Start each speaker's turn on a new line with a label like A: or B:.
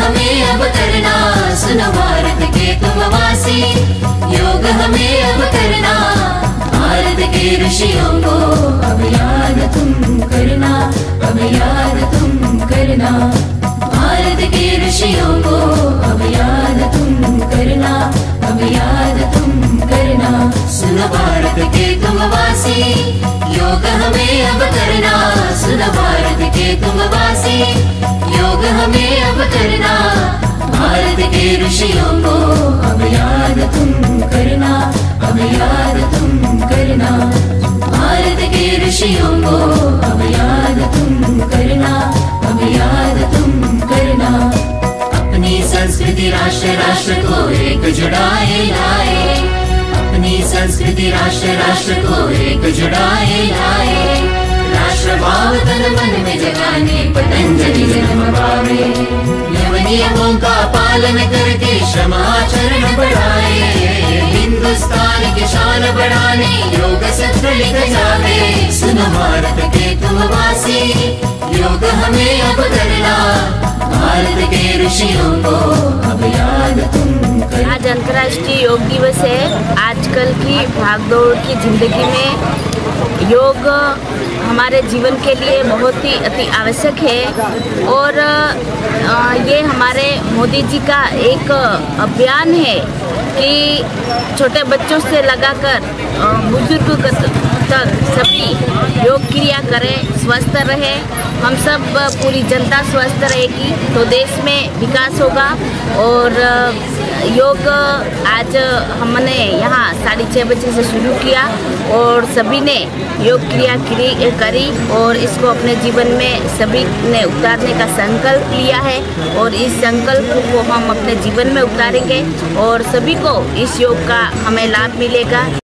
A: हमें अब करना, सुनो भारत के तुम वासी, योग हमें अब करना। भारत के ऋषियों को अब याद तुम करना, अब याद तुम करना। भारत के ऋषियों को अब याद तुम करना, अब याद तुम करना। सुनो भारत के तुम वासी, योग हमें अब करना, सुनो भारत के तुम वासी, योग हमें अब करना। भारत के ऋषियों को अब याद तुम करना, अब याद तुम करना। भारत के ऋषियों को अब याद तुम करना, अब याद तुम करना। अपनी संस्कृति राष्ट्र राष्ट्र को एक जुड़ाए लाए, अपनी संस्कृति राष्ट्र राष्ट्र को एक जुड़ाए लाए। राष्ट्र भाव तन मन में जगाने पतंजलि जन्म पावे, नियमों का पालन करके श्रमाचरण बढ़ाए। हिंदुस्तान की शान बढ़ाने योग सूत्र लिख जावे। सुनो भारत के तुम वासी, योग हमें अब करना। भारत के ऋषियों को अब याद तुम करना।
B: आज अंतर्राष्ट्रीय योग दिवस है। आजकल की भागदौड़ की जिंदगी में योग हमारे जीवन के लिए बहुत ही अति आवश्यक है और ये हमारे मोदी जी का एक अभियान है कि छोटे बच्चों से लगाकर बुजुर्ग तक सभी योग क्रिया करें, स्वस्थ रहे। हम सब पूरी जनता स्वस्थ रहेगी तो देश में विकास होगा। और योग आज हमने यहाँ 6:30 बजे से शुरू किया और सभी ने योग क्रिया करी और इसको अपने जीवन में सभी ने उतारने का संकल्प लिया है और इस संकल्प को हम अपने जीवन में उतारेंगे और सभी को इस योग का हमें लाभ मिलेगा।